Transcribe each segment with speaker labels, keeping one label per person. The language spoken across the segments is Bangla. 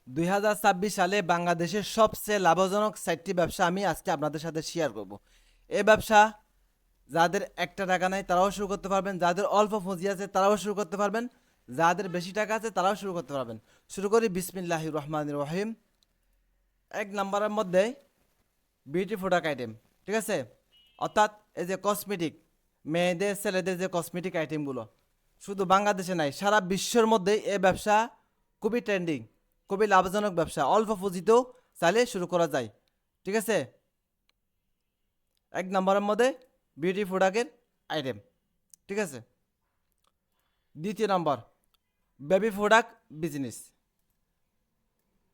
Speaker 1: 2026 সালে বাংলাদেশের সবচেয়ে লাভজনক 4টি ব্যবসা আমি আজকে আপনাদের সাথে শেয়ার করব। এই ব্যবসা যাদের একটা টাকা নাই তারাও শুরু করতে পারবেন, যাদের অল্প পুঁজি আছে তারাও শুরু করতে পারবেন, যাদের বেশি টাকা আছে তারাও শুরু করতে পারবেন। শুরু করি বিসমিল্লাহির রহমানির রহিম। এক নম্বরের মধ্যে বিউটি প্রোডাক্ট আইটেম, ঠিক আছে, অর্থাৎ এই যে কসমেটিক, মেয়েদের ছেলেদের যে কসমেটিক আইটেমগুলো শুধু বাংলাদেশে নাই, সারা বিশ্বের মধ্যে এই ব্যবসা খুবই ট্রেন্ডিং, খুবই লাভজনক ব্যবসা। অল্প পুঁজিতেও চাইলে শুরু করা যায়, ঠিক আছে। এক নম্বরের মধ্যে বিউটি প্রোডাক্টের আইটেম, ঠিক আছে। দ্বিতীয় নম্বর বেবি প্রোডাক্ট বিজনেস,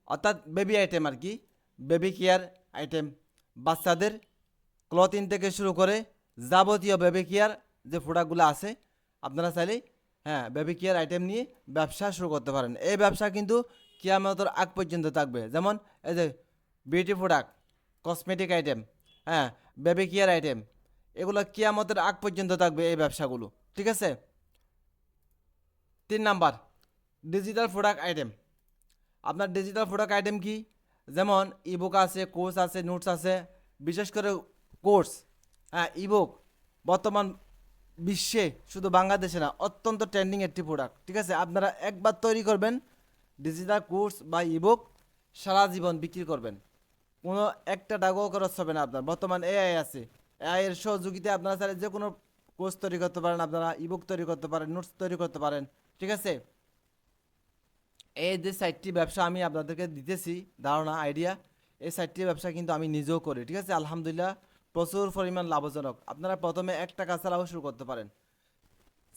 Speaker 1: অর্থাৎ বেবি আইটেম আর কি, বেবি কেয়ার আইটেম, বাচ্চাদের ক্লথিং থেকে শুরু করে যাবতীয় বেবি কেয়ার যে প্রোডাক্টগুলো আছে আপনারা চাইলেই বেবি কেয়ার আইটেম নিয়ে ব্যবসা শুরু করতে পারেন। এই ব্যবসা কিন্তু কিয়ামতের আগ পর্যন্ত থাকবে। যেমন এই যে beauty product, cosmetic item, baby care item, এগুলো কিয়ামতের আগ পর্যন্ত থাকবে এই ব্যবসাগুলো, ঠিক আছে। 3 নাম্বার ডিজিটাল প্রোডাক্ট আইটেম। আপনার ডিজিটাল প্রোডাক্ট আইটেম কি? যেমন ইবুক আছে, কোর্স আছে, নোটস আছে। বিশেষ করে কোর্স, ইবুক বর্তমান বিশ্বে, শুধু বাংলাদেশে না, অত্যন্ত ট্রেন্ডিং একটি প্রোডাক্ট, ঠিক আছে। আপনারা একবার তৈরি করবেন ডিজিটাল কোর্স বা ইবুক, সারা জীবন বিক্রি করবেন, কোনো একটা টাকাও খরচ হবে না আপনার। বর্তমান এআই আছে, এআই এর সহযোগিতায় আপনারা চাইলে যে কোনো কোর্স তৈরি করতে পারেন, আপনারা ইবুক তৈরি করতে পারেন, নোটস তৈরি করতে পারেন, ঠিক আছে। এই যে 4টি ব্যবসা আমি আপনাদেরকে দিতেছি ধারণা, আইডিয়া, এই 4টি ব্যবসা কিন্তু আমি নিজেও করি, ঠিক আছে। আলহামদুলিল্লাহ প্রচুর পরিমাণ লাভজনক। আপনারা প্রথমে 1 টাকা ছাড়াও শুরু করতে পারেন।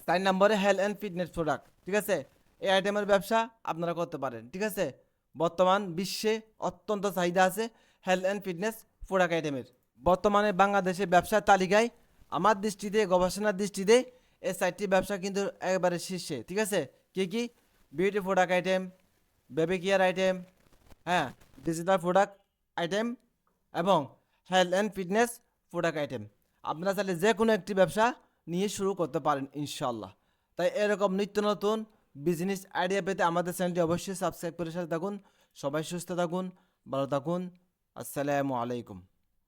Speaker 1: 4 নম্বরে হেলথ অ্যান্ড ফিটনেস প্রোডাক্ট, ঠিক আছে। এই আইটেমের ব্যবসা আপনারা করতে পারেন, ঠিক আছে। বর্তমান বিশ্বে অত্যন্ত চাহিদা আছে হেলথ অ্যান্ড ফিটনেস প্রোডাক্ট আইটেমের। বর্তমানে বাংলাদেশে ব্যবসার তালিকায় আমার দৃষ্টিতে, গবেষণার দৃষ্টিতে এই 4টি ব্যবসা কিন্তু একেবারে শীর্ষে, ঠিক আছে। কি কি? Beauty product item, baby care item, digital product item এবং health and fitness product item. আপনারা চাইলে যে কোনো একটি ব্যবসা নিয়ে শুরু করতে পারেন ইনশাল্লাহ। তাই এরকম নিত্য নতুন বিজনেস আইডিয়া পেতে আমাদের চ্যানেলটি অবশ্যই সাবস্ক্রাইব করে সাথে থাকুন। সবাই সুস্থ থাকুন, ভালো থাকুন। আসসালামু আলাইকুম।